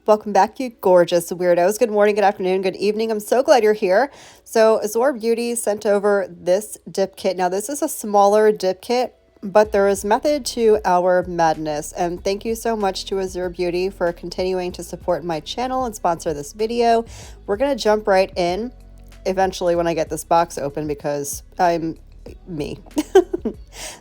Welcome back, you gorgeous weirdos. Good morning, good afternoon, good evening. I'm so glad you're here. So AZUREBEAUTY sent over this dip kit. Now this is a smaller dip kit, but there is method to our madness. And thank you so much to AZUREBEAUTY for continuing to support my channel and sponsor this video. We're gonna jump right in eventually when I get this box open because I'm me.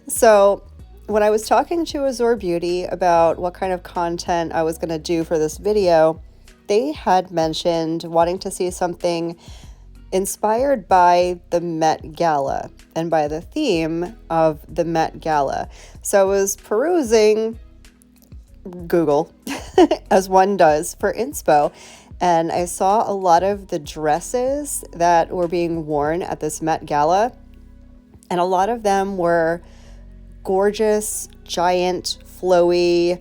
So when I was talking to AZUREBEAUTY about what kind of content I was going to do for this video, they had mentioned wanting to see something inspired by the Met Gala and by the theme of the Met Gala. So I was perusing Google, as one does, for inspo, and I saw a lot of the dresses that were being worn at this Met Gala, and a lot of them were gorgeous, giant, flowy,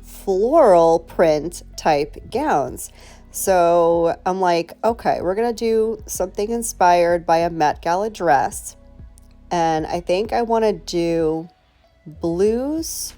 floral print type gowns. So I'm like, okay, we're gonna do something inspired by a Met Gala dress. And I think I wanna do blues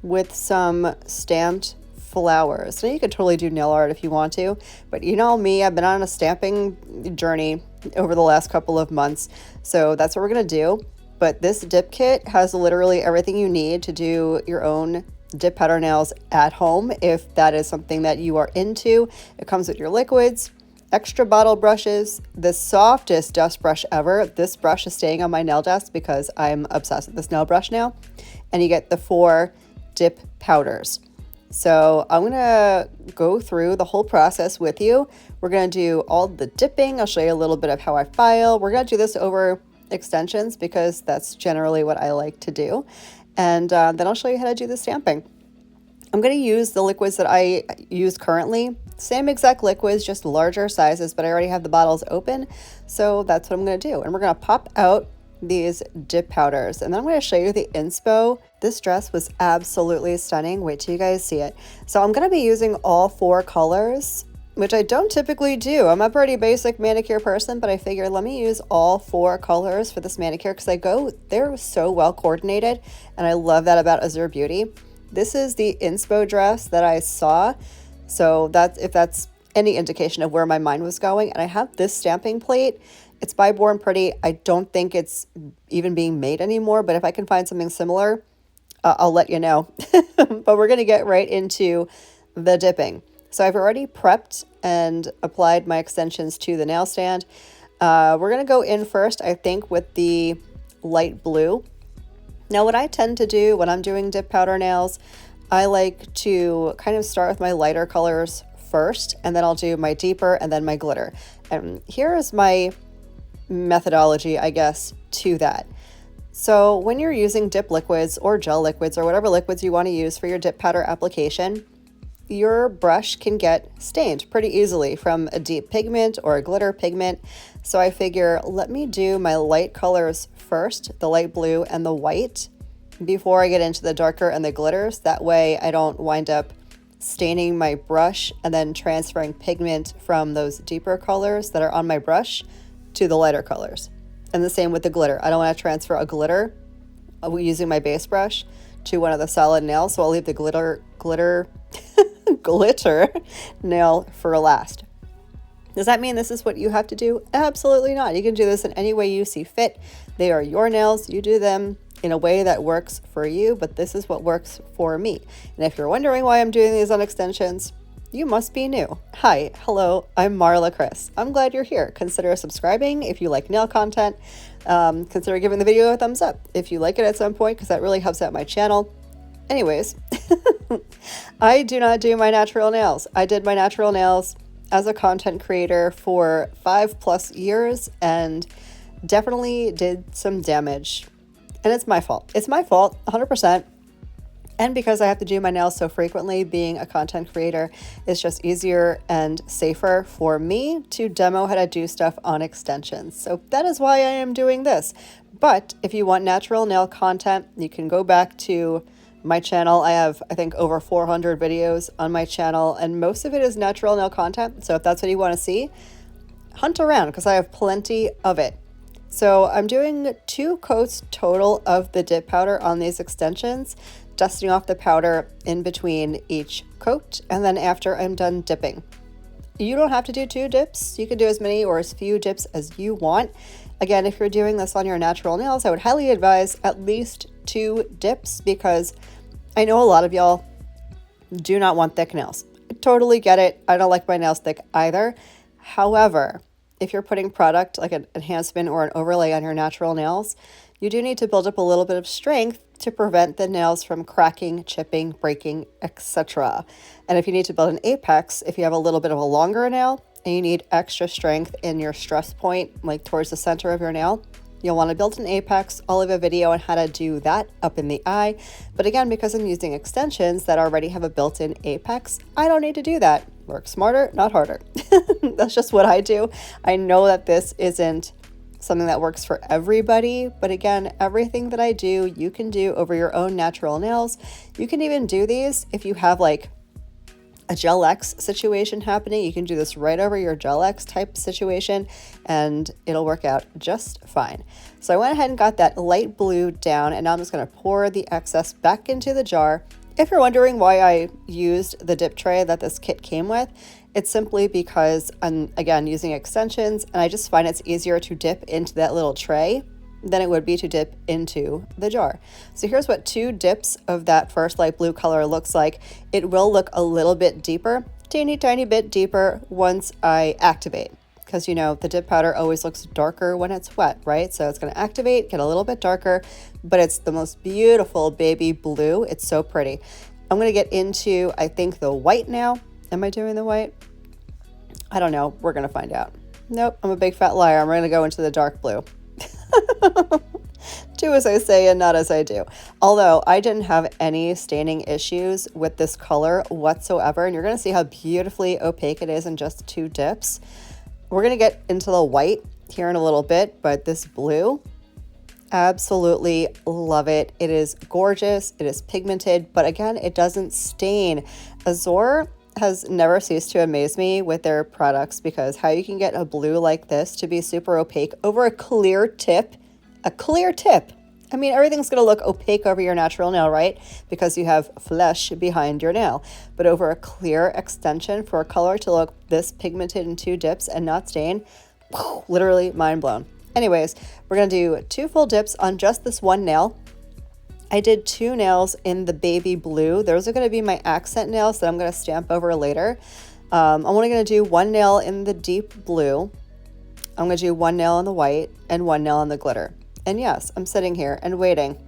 with some stamped flowers. Now you could totally do nail art if you want to, but you know me, I've been on a stamping journey over the last couple of months. So that's what we're gonna do. But this dip kit has literally everything you need to do your own dip powder nails at home if that is something that you are into. It comes with your liquids, extra bottle brushes, the softest dust brush ever. This brush is staying on my nail desk because I'm obsessed with this nail brush now. And you get the 4 dip powders. So I'm gonna go through the whole process with you. We're gonna do all the dipping. I'll show you a little bit of how I file. We're gonna do this over extensions because that's generally what I like to do. And then I'll show you how to do the stamping. I'm going to use the liquids that I use currently. Same exact liquids, just larger sizes, but I already have the bottles open. So that's what I'm going to do. And we're going to pop out these dip powders. And then I'm going to show you the inspo. This dress was absolutely stunning. Wait till you guys see it. So I'm going to be using all 4 colors, which I don't typically do. I'm a pretty basic manicure person, but I figured let me use all 4 colors for this manicure because they're so well coordinated, and I love that about AZUREBEAUTY. This is the inspo dress that I saw, so that's if that's any indication of where my mind was going. And I have this stamping plate. It's by Born Pretty. I don't think it's even being made anymore, but if I can find something similar, I'll let you know. But we're gonna get right into the dipping. So I've already prepped and applied my extensions to the nail stand. We're going to go in first, I think, with the light blue. Now, what I tend to do when I'm doing dip powder nails, I like to kind of start with my lighter colors first, and then I'll do my deeper and then my glitter. And here is my methodology, I guess, to that. So when you're using dip liquids or gel liquids or whatever liquids you want to use for your dip powder application, your brush can get stained pretty easily from a deep pigment or a glitter pigment. So I figure let me do my light colors first, the light blue and the white, before I get into the darker and the glitters. That way I don't wind up staining my brush and then transferring pigment from those deeper colors that are on my brush to the lighter colors. And the same with the glitter. I don't want to transfer a glitter using my base brush to one of the solid nails, so I'll leave the glitter nail for last. Does that mean this is what you have to do? Absolutely not. You can do this in any way you see fit. They are your nails. You do them in a way that works for you, but this is what works for me. And if you're wondering why I'm doing these on extensions, you must be new. Hi, hello, I'm Marlakris. I'm glad you're here. Consider subscribing if you like nail content. Consider giving the video a thumbs up if you like it at some point, because that really helps out my channel. Anyways, I do not do my natural nails. I did my natural nails as a content creator for 5+ years and definitely did some damage. And it's my fault. It's my fault, 100%. And because I have to do my nails so frequently, being a content creator is just easier and safer for me to demo how to do stuff on extensions. So that is why I am doing this. But if you want natural nail content, you can go back to my channel. I have, I think, over 400 videos on my channel, and most of it is natural nail content. So if that's what you want to see, hunt around because I have plenty of it. So I'm doing 2 coats total of the dip powder on these extensions. dusting off the powder in between each coat, and then after I'm done dipping. You don't have to do 2 dips. You can do as many or as few dips as you want. Again, if you're doing this on your natural nails, I would highly advise at least 2 dips, because I know a lot of y'all do not want thick nails. I totally get it. I don't like my nails thick either. However, if you're putting product like an enhancement or an overlay on your natural nails, you do need to build up a little bit of strength to prevent the nails from cracking, chipping, breaking, etc. And if you need to build an apex, if you have a little bit of a longer nail and you need extra strength in your stress point, like towards the center of your nail, you'll want to build an apex. I'll leave a video on how to do that up in the eye. But again, because I'm using extensions that already have a built-in apex, I don't need to do that. Work smarter, not harder. That's just what I do. I know that this isn't something that works for everybody, but again, everything that I do, you can do over your own natural nails. You can even do these if you have like a Gel X situation happening. You can do this right over your Gel X type situation and it'll work out just fine. So I went ahead and got that light blue down, and now I'm just going to pour the excess back into the jar. If you're wondering why I used the dip tray that this kit came with, it's simply because I'm, again, using extensions, and I just find it's easier to dip into that little tray than it would be to dip into the jar. So here's what 2 dips of that first light blue color looks like. It will look a little bit deeper, teeny tiny bit deeper once I activate, because you know the dip powder always looks darker when it's wet, right? So it's going to activate, get a little bit darker, but it's the most beautiful baby blue. It's so pretty. I'm going to get into, I think, the white now. Am I doing the white? I don't know. We're going to find out. Nope, I'm a big fat liar. I'm going to go into the dark blue. Do as I say and not as I do. Although I didn't have any staining issues with this color whatsoever, and you're going to see how beautifully opaque it is in just 2 dips. We're going to get into the white here in a little bit, but this blue, absolutely love it. It is gorgeous. It is pigmented, but again, it doesn't stain. Azure has never ceased to amaze me with their products, because how you can get a blue like this to be super opaque over a clear tip. I mean, everything's going to look opaque over your natural nail, right? Because you have flesh behind your nail. But over a clear extension, for a color to look this pigmented in 2 dips and not stain, literally mind blown. Anyways, we're going to do 2 full dips on just this one nail. I did 2 nails in the baby blue. Those are going to be my accent nails that I'm going to stamp over later. I'm only going to do 1 nail in the deep blue. I'm going to do 1 nail in the white and 1 nail in the glitter. And yes, I'm sitting here and waiting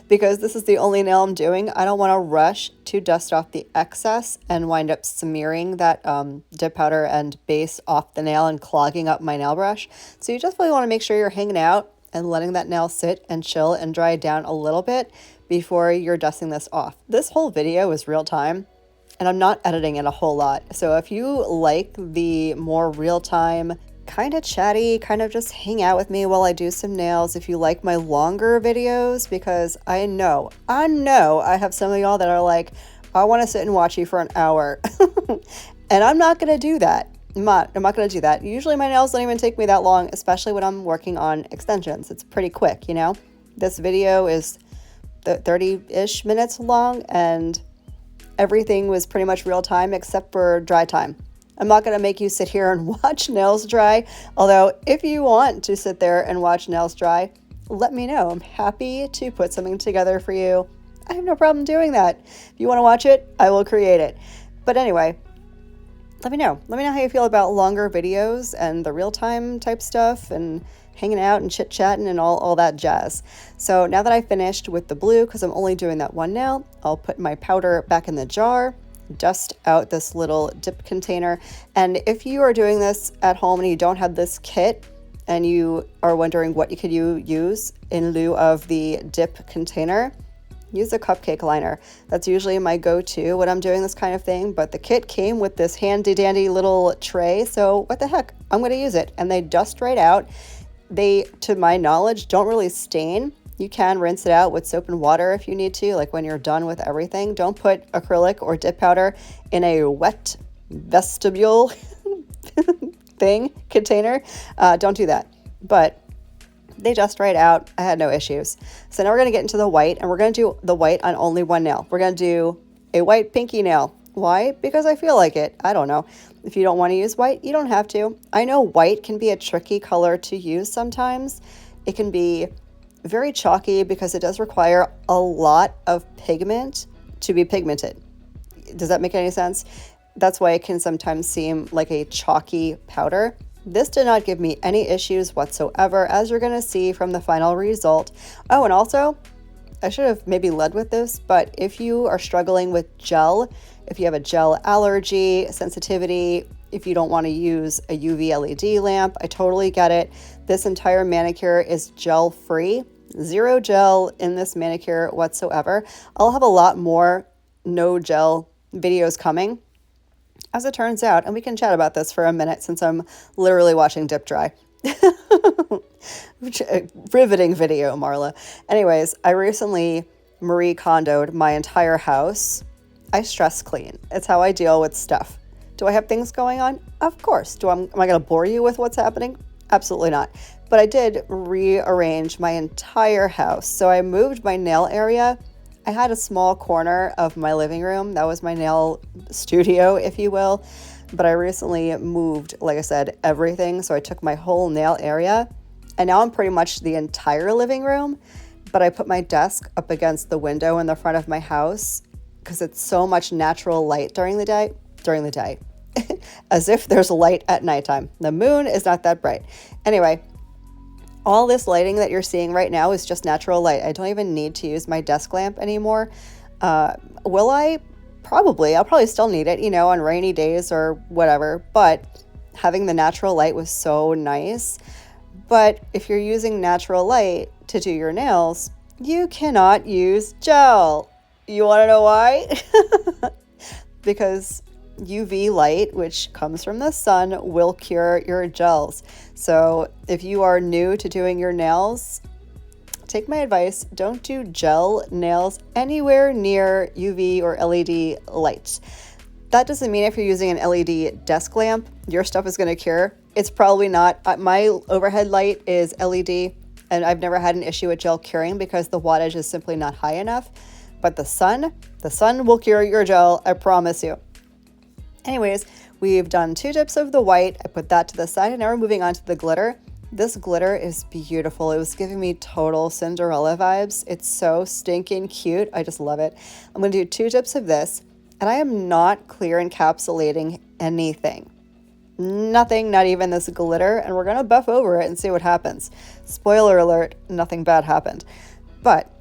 because this is the only nail I'm doing. I don't want to rush to dust off the excess and wind up smearing that dip powder and base off the nail and clogging up my nail brush. So you just really want to make sure you're hanging out and letting that nail sit and chill and dry down a little bit before you're dusting this off. This whole video is real time, and I'm not editing it a whole lot. So if you like the more real time, kind of chatty, kind of just hang out with me while I do some nails, if you like my longer videos, because I know I have some of y'all that are like, I want to sit and watch you for an hour. And I'm not going to do that. I'm not going to do that. Usually my nails don't even take me that long, especially when I'm working on extensions. It's pretty quick, you know? This video is 30-ish minutes long, and everything was pretty much real time except for dry time. I'm not going to make you sit here and watch nails dry. Although if you want to sit there and watch nails dry, let me know. I'm happy to put something together for you. I have no problem doing that. If you want to watch it, I will create it. But anyway, let me know. Let me know how you feel about longer videos and the real-time type stuff and hanging out and chit-chatting and all that jazz. So now that I finished with the blue, because I'm only doing that 1 nail, I'll put my powder back in the jar, dust out this little dip container. And if you are doing this at home and you don't have this kit and you are wondering what you could use in lieu of the dip container, use a cupcake liner. That's usually my go-to when I'm doing this kind of thing, but the kit came with this handy dandy little tray, so what the heck, I'm going to use it. And they dust right out. They, to my knowledge, don't really stain. You can rinse it out with soap and water if you need to, like when you're done with everything. Don't put acrylic or dip powder in a wet vestibule container. Don't do that. But They just right out. I had no issues. So now we're going to get into the white, and we're going to do the white on only one nail. We're going to do a white pinky nail. Why? Because I feel like it. I don't know. If you don't want to use white, you don't have to. I know white can be a tricky color to use sometimes. It can be very chalky because it does require a lot of pigment to be pigmented. Does that make any sense? That's why it can sometimes seem like a chalky powder. This did not give me any issues whatsoever, as you're going to see from the final result. Oh, and also, I should have maybe led with this, but if you are struggling with gel, if you have a gel allergy, sensitivity, if you don't want to use a UV LED lamp, I totally get it. This entire manicure is gel free, zero gel in this manicure whatsoever. I'll have a lot more no gel videos coming, as it turns out, and we can chat about this for a minute since I'm literally watching dip dry. Riveting video, Marla. Anyways, I recently Marie Kondo'd my entire house. I stress clean. It's how I deal with stuff. Do I have things going on? Of course. Am I going to bore you with what's happening? Absolutely not. But I did rearrange my entire house. So I moved my nail area. I had a small corner of my living room. That was my nail studio, if you will. But I recently moved, like I said, everything. So I took my whole nail area, and now I'm pretty much the entire living room. But I put my desk up against the window in the front of my house because it's so much natural light during the day, as if there's light at nighttime. The moon is not that bright. Anyway, all this lighting that you're seeing right now is just natural light. I don't even need to use my desk lamp anymore. Will I? Probably. I'll probably still need it, on rainy days or whatever. But having the natural light was so nice. But if you're using natural light to do your nails, you cannot use gel. You want to know why? Because UV light, which comes from the sun, will cure your gels. So if you are new to doing your nails, take my advice. Don't do gel nails anywhere near UV or LED lights. That doesn't mean if you're using an LED desk lamp, your stuff is going to cure. It's probably not. My overhead light is LED, and I've never had an issue with gel curing because the wattage is simply not high enough. But the sun will cure your gel, I promise you. Anyways, we've done 2 dips of the white. I put that to the side, and now we're moving on to the glitter. This glitter is beautiful. It was giving me total Cinderella vibes. It's so stinking cute. I just love it. I'm going to do 2 dips of this, and I am not clear encapsulating anything. Nothing, not even this glitter, and we're going to buff over it and see what happens. Spoiler alert, nothing bad happened. But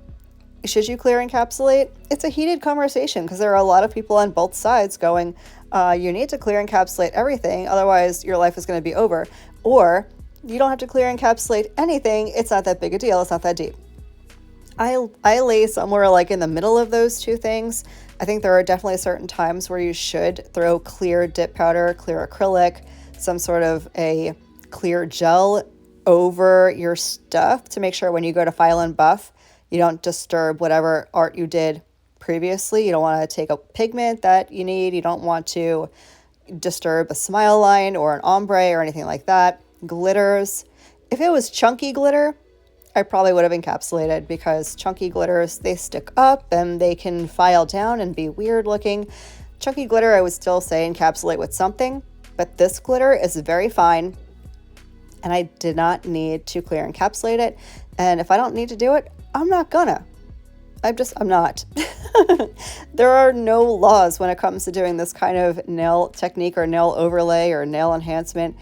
should you clear encapsulate? It's a heated conversation because there are a lot of people on both sides going, you need to clear encapsulate everything, otherwise your life is going to be over. Or you don't have to clear encapsulate anything. It's not that big a deal. It's not that deep. I lay somewhere like in the middle of those two things. I think there are definitely certain times where you should throw clear dip powder, clear acrylic, some sort of a clear gel over your stuff to make sure when you go to file and buff, you don't disturb whatever art you did previously. You don't want to take a pigment that you need. You don't want to disturb a smile line or an ombre or anything like that. Glitters. If it was chunky glitter, I probably would have encapsulated because chunky glitters, they stick up and they can file down and be weird looking. Chunky glitter, I would still say encapsulate with something, but this glitter is very fine and I did not need to clear encapsulate it. And if I don't need to do it, I'm not gonna. I'm not. There are no laws when it comes to doing this kind of nail technique or nail overlay or nail enhancement.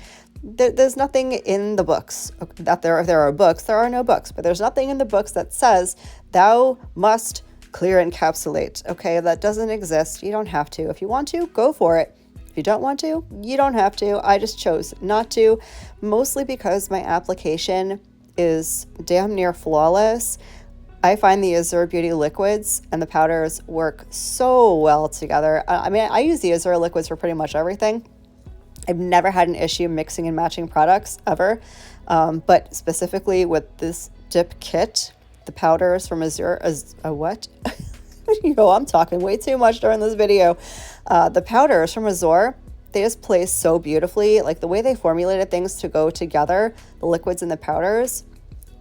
There's nothing in the books that there are books. There are no books, but there's nothing in the books that says thou must clear encapsulate. Okay, that doesn't exist. You don't have to. If you want to, go for it. If you don't want to, you don't have to. I just chose not to, mostly because my application is damn near flawless. I find the AZUREBEAUTY liquids and the powders work so well together. I mean, I use the Azure liquids for pretty much everything. I've never had an issue mixing and matching products ever, but specifically with this dip kit, the powders from Azure, what? I'm talking way too much during this video. The powders from Azure, they just play so beautifully. Like the way they formulated things to go together, the liquids and the powders,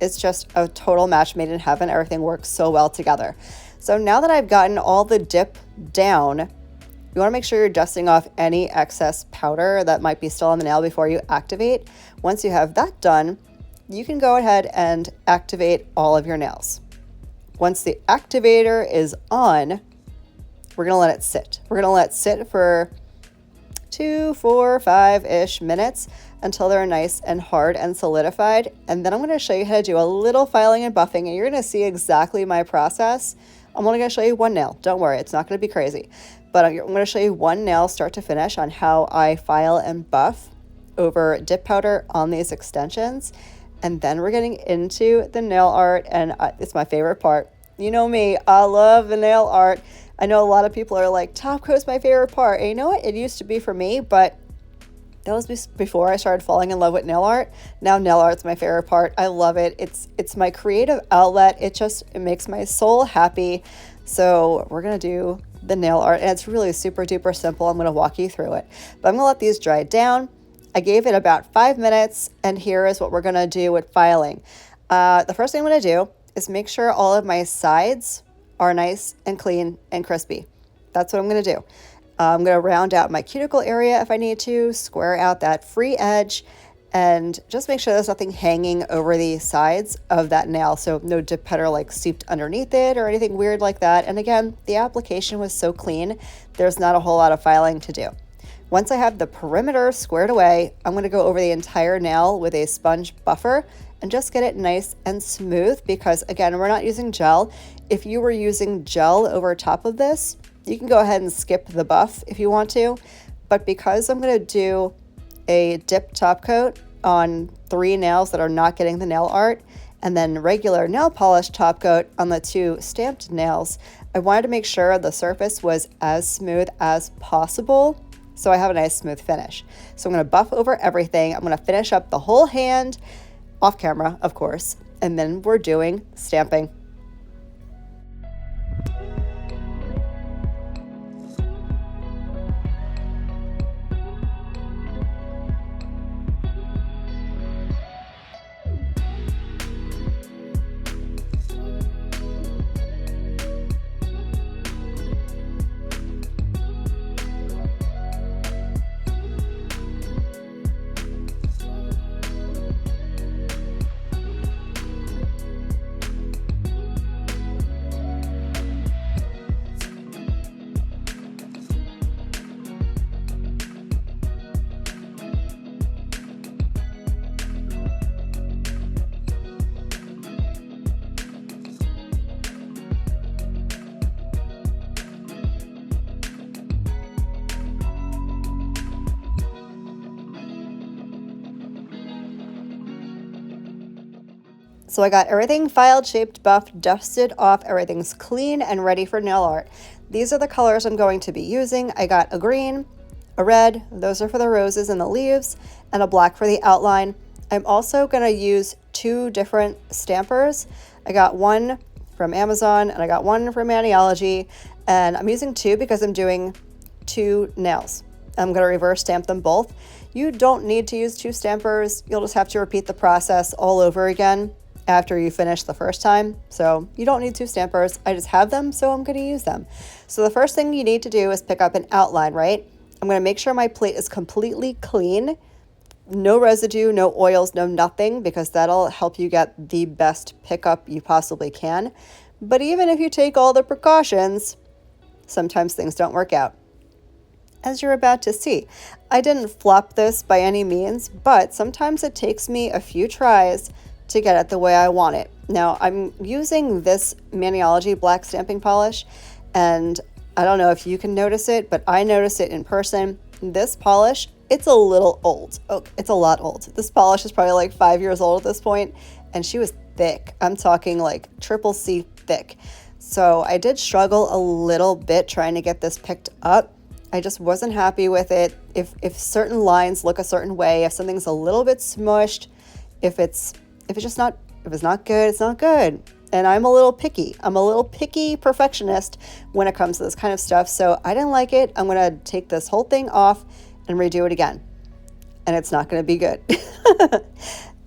It's just a total match made in heaven. Everything works so well together. So now that I've gotten all the dip down, you want to make sure you're dusting off any excess powder that might be still on the nail before you activate. Once you have that done, you can go ahead and activate all of your nails. Once the activator is on, we're going to let it sit. We're going to let it sit for 2, 4, 5-ish minutes until they're nice and hard and solidified. And then I'm going to show you how to do a little filing and buffing, and you're going to see exactly my process. I'm only going to show you one nail. Don't worry, it's not going to be crazy. But I'm going to show you one nail start to finish on how I file and buff over dip powder on these extensions. And then we're getting into the nail art, and it's my favorite part. You know me, I love the nail art. I know a lot of people are like, top coat's my favorite part. And you know what? It used to be for me, but that was before I started falling in love with nail art. Now nail art's my favorite part. I love it. It's my creative outlet. It makes my soul happy. So we're going to do the nail art, and it's really super duper simple. I'm going to walk you through it, but I'm going to let these dry down. I gave it about 5 minutes, and here is what we're going to do with filing. The first thing I'm going to do is make sure all of my sides are nice and clean and crispy. That's what I'm going to do. I'm going to round out my cuticle area if I need to, square out that free edge, and just make sure there's nothing hanging over the sides of that nail. So no dip powder like seeped underneath it or anything weird like that. And again, the application was so clean, there's not a whole lot of filing to do. Once I have the perimeter squared away, I'm going to go over the entire nail with a sponge buffer and just get it nice and smooth, because again, we're not using gel. If you were using gel over top of this, you can go ahead and skip the buff if you want to, but because I'm going to do a dip top coat on 3 nails that are not getting the nail art, and then regular nail polish top coat on the 2 stamped nails, I wanted to make sure the surface was as smooth as possible so I have a nice smooth finish. So I'm going to buff over everything. I'm going to finish up the whole hand, off camera, of course, and then we're doing stamping. So I got everything filed, shaped, buffed, dusted off. Everything's clean and ready for nail art. These are the colors I'm going to be using. I got a green, a red, those are for the roses and the leaves, and a black for the outline. I'm also going to use 2 different stampers. I got one from Amazon and I got one from Maniology, and I'm using 2 because I'm doing 2 nails. I'm going to reverse stamp them both. You don't need to use 2 stampers. You'll just have to repeat the process all over again after you finish the first time. So you don't need 2 stampers. I just have them, so I'm going to use them. So the first thing you need to do is pick up an outline, right? I'm going to make sure my plate is completely clean. No residue, no oils, no nothing, because that'll help you get the best pickup you possibly can. But even if you take all the precautions, sometimes things don't work out, as you're about to see. I didn't flop this by any means, but sometimes it takes me a few tries to get it the way I want it. Now, I'm using this Maniology black stamping polish, and I don't know if you can notice it, but I notice it in person. This polish, it's a little old. Oh, it's a lot old. This polish is probably like 5 years old at this point, and she was thick. I'm talking like triple C thick. So I did struggle a little bit trying to get this picked up. I just wasn't happy with it. If certain lines look a certain way, if something's a little bit smushed, if it's not good, it's not good. And I'm a little picky. I'm a little picky perfectionist when it comes to this kind of stuff. So I didn't like it. I'm going to take this whole thing off and redo it again. And it's not going to be good.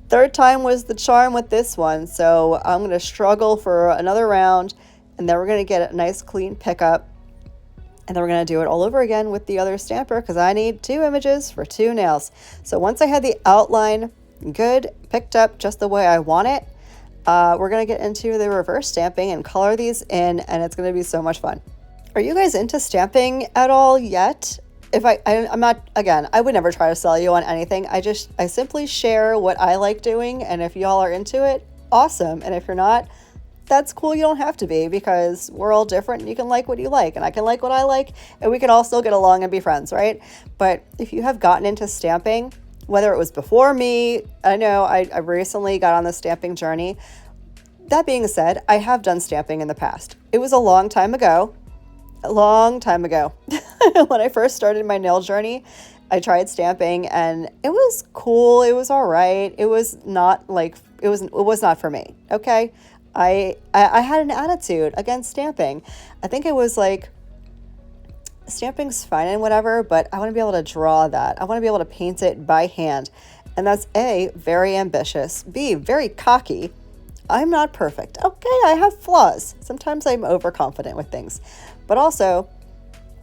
Third time was the charm with this one, so I'm going to struggle for another round, and then we're going to get a nice clean pickup, and then we're going to do it all over again with the other stamper because I need 2 images for 2 nails. So once I had the outline good, picked up just the way I want it, we're going to get into the reverse stamping and color these in, and it's going to be so much fun. Are you guys into stamping at all yet? If I'm not, again, I would never try to sell you on anything. I simply share what I like doing, and if y'all are into it, awesome. And if you're not, that's cool. You don't have to be, because we're all different and you can like what you like and I can like what I like, and we can all still get along and be friends, right? But if you have gotten into stamping, whether it was before me, I know I recently got on the stamping journey. That being said, I have done stamping in the past. It was a long time ago. When I first started my nail journey, I tried stamping and it was cool. It was all right. It was not for me. Okay. I had an attitude against stamping. I think it was like, stamping's fine and whatever, but I want to be able to draw that. I want to be able to paint it by hand. And that's A, very ambitious, B, very cocky. I'm not perfect. Okay, I have flaws. Sometimes I'm overconfident with things. But also,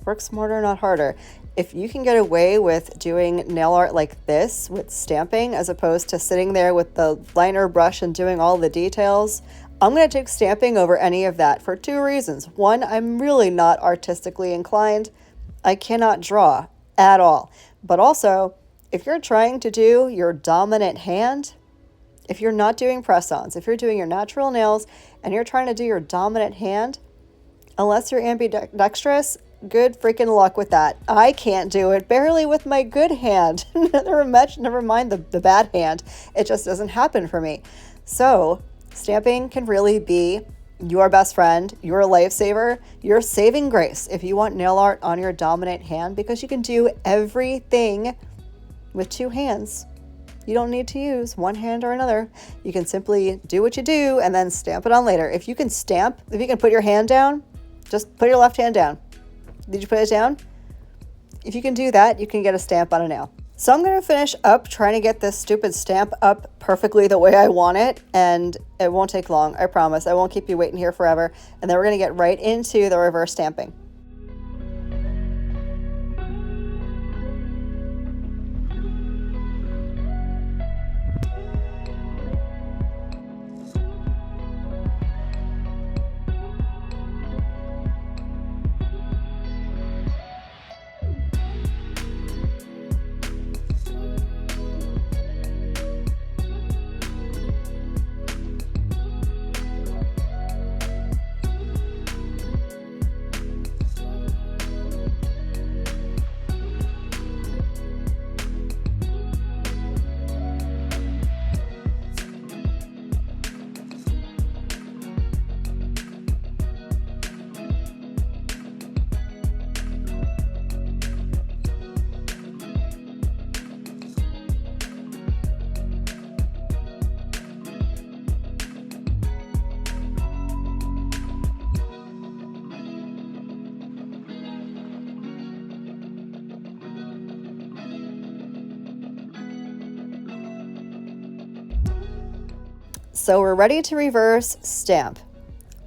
work smarter, not harder. If you can get away with doing nail art like this with stamping, as opposed to sitting there with the liner brush and doing all the details, I'm going to take stamping over any of that for 2 reasons. One, I'm really not artistically inclined. I cannot draw at all. But also, if you're trying to do your dominant hand, if you're not doing press-ons, if you're doing your natural nails and you're trying to do your dominant hand, unless you're ambidextrous, good freaking luck with that. I can't do it barely with my good hand. Never mind the bad hand. It just doesn't happen for me. So stamping can really be your best friend, your lifesaver, your saving grace if you want nail art on your dominant hand, because you can do everything with 2 hands. You don't need to use one hand or another. You can simply do what you do and then stamp it on later. If you can put your hand down, just put your left hand down. Did you put it down? If you can do that, you can get a stamp on a nail. So I'm going to finish up trying to get this stupid stamp up perfectly the way I want it, and it won't take long, I promise. I won't keep you waiting here forever. And then we're going to get right into the reverse stamping. So we're ready to reverse stamp.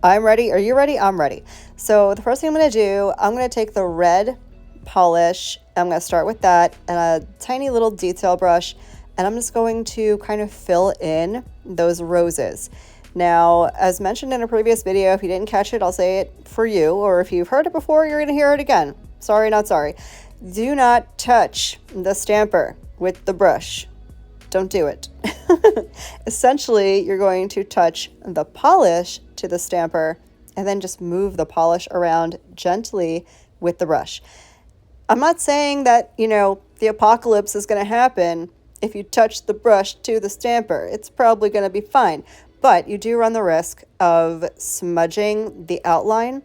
I'm ready. Are you ready? I'm ready. So the first thing I'm going to do, I'm going to take the red polish. I'm going to start with that and a tiny little detail brush, and I'm just going to kind of fill in those roses. Now, as mentioned in a previous video, if you didn't catch it, I'll say it for you, or if you've heard it before, you're going to hear it again. Sorry, not sorry. Do not touch the stamper with the brush. Don't do it. Essentially, you're going to touch the polish to the stamper and then just move the polish around gently with the brush. I'm not saying that, the apocalypse is going to happen if you touch the brush to the stamper. It's probably going to be fine, but you do run the risk of smudging the outline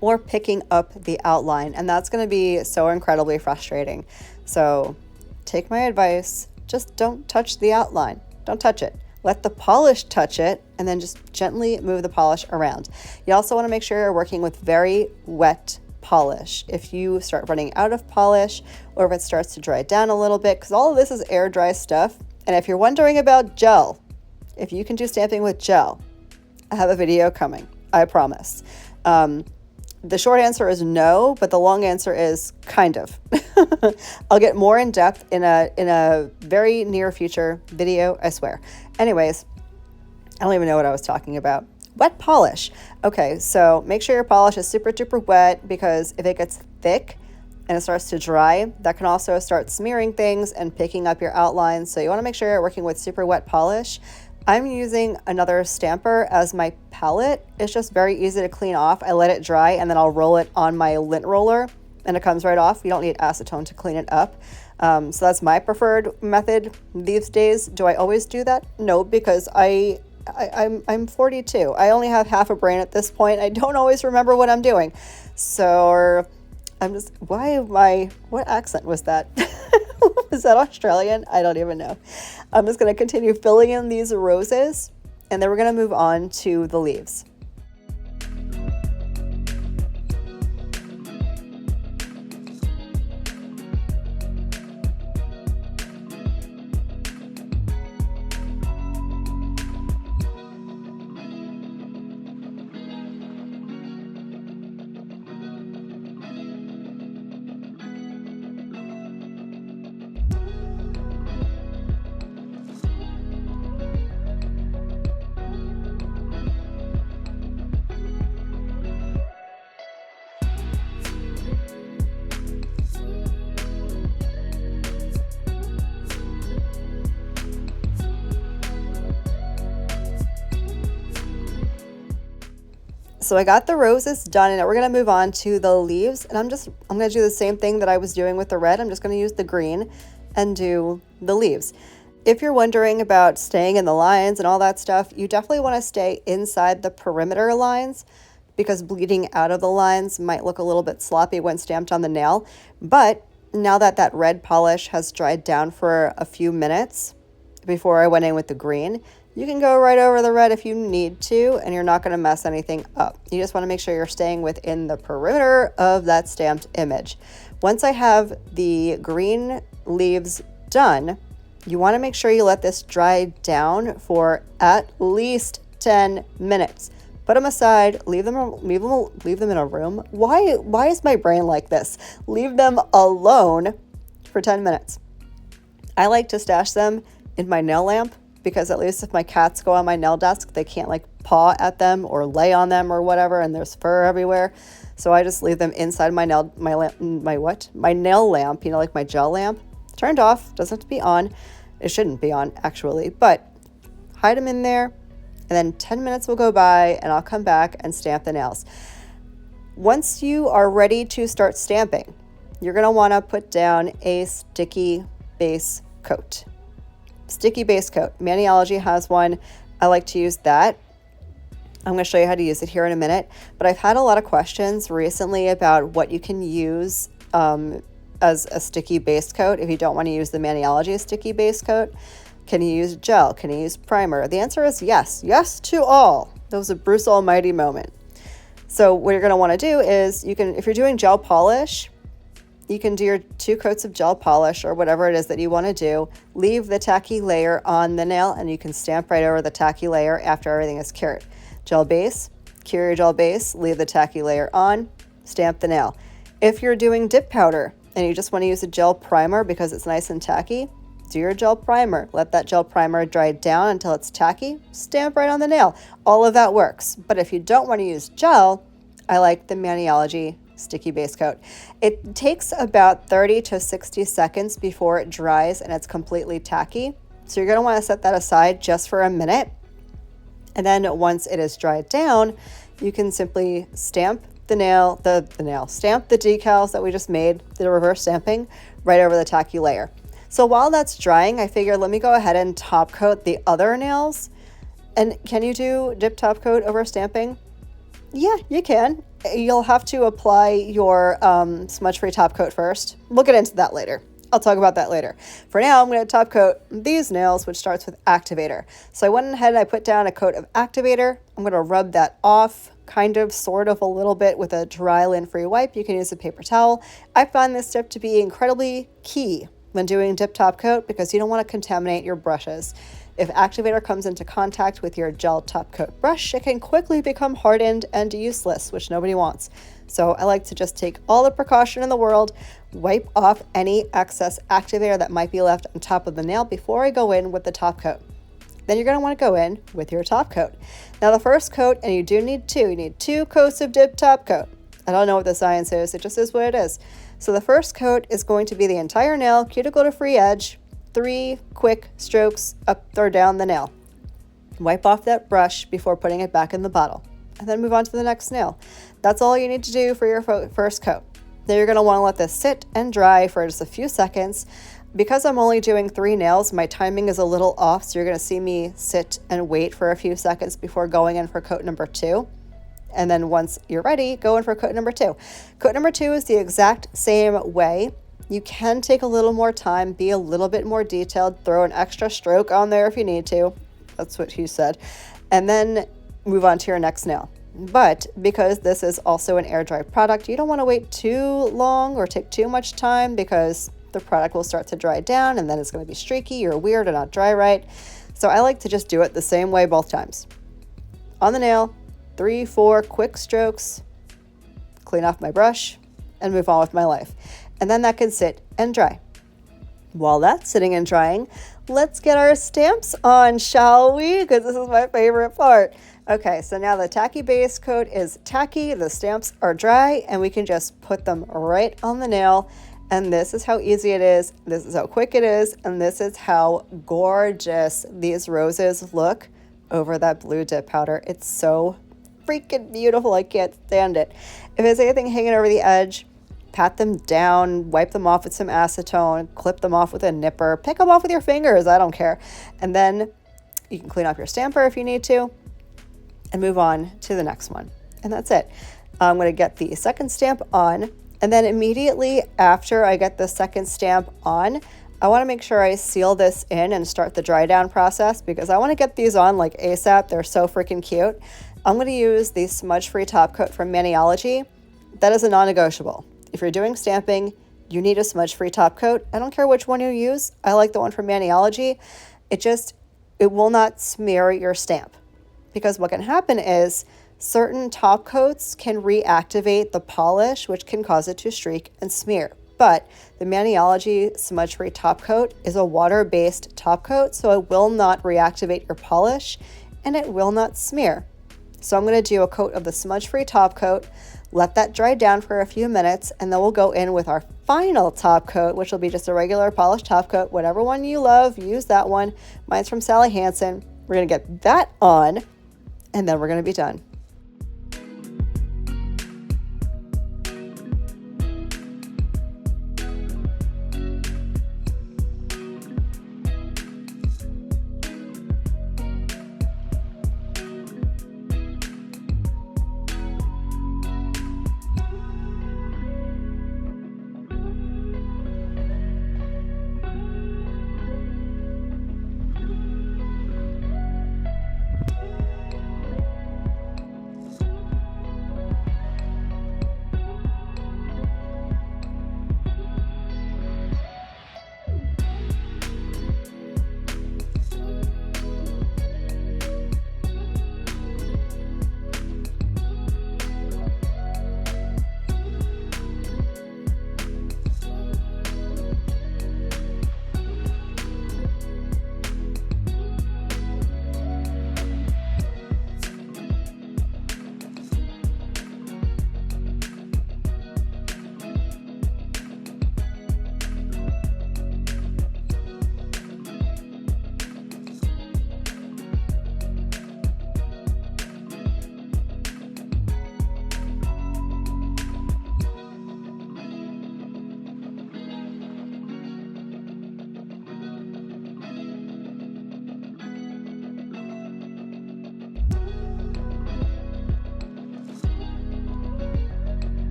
or picking up the outline, and that's going to be so incredibly frustrating. So take my advice. Just don't touch the outline. Don't touch it. Let the polish touch it and then just gently move the polish around. You also want to make sure you're working with very wet polish. If you start running out of polish or if it starts to dry down a little bit, because all of this is air dry stuff, And if you're wondering about gel, if you can do stamping with gel, I have a video coming, I promise. The short answer is no, but the long answer is kind of. I'll get more in depth in a very near future video, I swear. Anyways, I don't even know what I was talking about. Wet polish. Okay, so make sure your polish is super duper wet, because if it gets thick and it starts to dry, that can also start smearing things and picking up your outlines. So you want to make sure you're working with super wet polish. I'm using another stamper as my palette. It's just very easy to clean off. I let it dry and then I'll roll it on my lint roller and it comes right off. You don't need acetone to clean it up. So that's my preferred method these days. Do I always do that? No, because I'm 42. I only have half a brain at this point. I don't always remember what I'm doing. So I'm just, what accent was that? Is that Australian? I don't even know. I'm just going to continue filling in these roses, and then we're going to move on to the leaves. So I got the roses done, and we're going to move on to the leaves. And I'm going to do the same thing that I was doing with the red. I'm just going to use the green and do the leaves. If you're wondering about staying in the lines and all that stuff, you definitely want to stay inside the perimeter lines, because bleeding out of the lines might look a little bit sloppy when stamped on the nail. But now that that red polish has dried down for a few minutes before I went in with the green, you can go right over the red if you need to, and you're not going to mess anything up. You just want to make sure you're staying within the perimeter of that stamped image. Once I have the green leaves done, you want to make sure you let this dry down for at least 10 minutes. Put them aside, leave them in a room. Why is my brain like this? Leave them alone for 10 minutes. I like to stash them in my nail lamp, because at least if my cats go on my nail desk, they can't like paw at them or lay on them or whatever, and there's fur everywhere. So I just leave them inside my nail lamp, like my gel lamp, turned off, doesn't have to be on. It shouldn't be on actually, but hide them in there, and then 10 minutes will go by and I'll come back and stamp the nails. Once you are ready to start stamping, you're going to want to put down a sticky base coat. Sticky base coat. Maniology has one. I like to use that. I'm going to show you how to use it here in a minute, but I've had a lot of questions recently about what you can use as a sticky base coat if you don't want to use the Maniology sticky base coat. Can you use gel? Can you use primer? The answer is yes. Yes to all. That was a Bruce Almighty moment. So what you're going to want to do is, if you're doing gel polish, you can do your 2 coats of gel polish or whatever it is that you want to do. Leave the tacky layer on the nail, and you can stamp right over the tacky layer after everything is cured. Gel base, cure your gel base, leave the tacky layer on, stamp the nail. If you're doing dip powder and you just want to use a gel primer because it's nice and tacky, do your gel primer. Let that gel primer dry down until it's tacky, stamp right on the nail. All of that works. But if you don't want to use gel, I like the Maniology sticky base coat. It takes about 30 to 60 seconds before it dries and it's completely tacky. So you're going to want to set that aside just for a minute. And then once it is dried down, you can simply stamp stamp the decals that we just made, the reverse stamping, right over the tacky layer. So while that's drying, I figured let me go ahead and top coat the other nails. And can you do dip top coat over stamping? Yeah, you can. You'll have to apply your smudge-free top coat first. We'll get into that later. I'll talk about that later. For now, I'm going to top coat these nails, which starts with activator. So I went ahead and I put down a coat of activator. I'm going to rub that off, sort of a little bit with a dry lint-free wipe. You can use a paper towel. I find this step to be incredibly key when doing dip top coat because you don't want to contaminate your brushes. If activator comes into contact with your gel top coat brush, it can quickly become hardened and useless, which nobody wants. So I like to just take all the precaution in the world, wipe off any excess activator that might be left on top of the nail before I go in with the top coat. Then you're going to want to go in with your top coat. Now the first coat, and you do need two, you need 2 coats of dip top coat. I don't know what the science is, it just is what it is. So the first coat is going to be the entire nail, cuticle to free edge, 3 quick strokes up or down the nail. Wipe off that brush before putting it back in the bottle, and then move on to the next nail. That's all you need to do for your first coat. Then you're going to want to let this sit and dry for just a few seconds. Because I'm only doing 3 nails, my timing is a little off, so you're going to see me sit and wait for a few seconds before going in for coat number 2. And then once you're ready, go in for coat number 2. Coat number 2 is the exact same way. You can take a little more time, be a little bit more detailed, throw an extra stroke on there if you need to. That's what he said. And then move on to your next nail. But because this is also an air dry product, you don't want to wait too long or take too much time because the product will start to dry down and then it's going to be streaky or weird or not dry right. So I like to just do it the same way both times. On the nail, 3-4 quick strokes, clean off my brush, and move on with my life. And then that can sit and dry. While that's sitting and drying, let's get our stamps on, shall we? Because this is my favorite part. Okay, so now the tacky base coat is tacky, the stamps are dry, and we can just put them right on the nail. And this is how easy it is, this is how quick it is, and this is how gorgeous these roses look over that blue dip powder. It's so freaking beautiful, I can't stand it. If there's anything hanging over the edge, pat them down, wipe them off with some acetone, clip them off with a nipper, pick them off with your fingers, I don't care. And then you can clean off your stamper if you need to, and move on to the next one. And that's it. I'm going to get the second stamp on, and then immediately after I get the second stamp on, I want to make sure I seal this in and start the dry down process because I want to get these on like ASAP. They're so freaking cute. I'm going to use the smudge-free top coat from Maniology. That is a non-negotiable. If you're doing stamping, you need a smudge-free top coat. I don't care which one you use. I like the one from Maniology. It will not smear your stamp because what can happen is certain top coats can reactivate the polish, which can cause it to streak and smear. But the Maniology smudge-free top coat is a water-based top coat, so it will not reactivate your polish and it will not smear. So I'm going to do a coat of the smudge-free top coat, let that dry down for a few minutes, and then we'll go in with our final top coat, which will be just a regular polished top coat. Whatever one you love, use that one. Mine's from Sally Hansen. We're going to get that on, and then we're going to be done.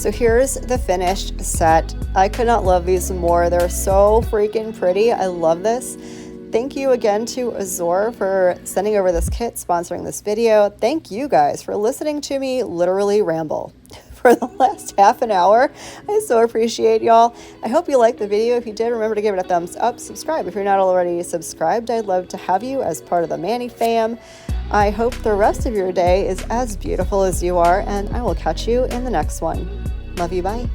So here's the finished set. I could not love these more. They're so freaking pretty. I love this. Thank you again to Azure for sending over this kit, sponsoring this video. Thank you guys for listening to me literally ramble for the last half an hour. I so appreciate y'all. I hope you liked the video. If you did, remember to give it a thumbs up. Subscribe if you're not already subscribed. I'd love to have you as part of the Manny fam. I hope the rest of your day is as beautiful as you are, and I will catch you in the next one. Love you, bye.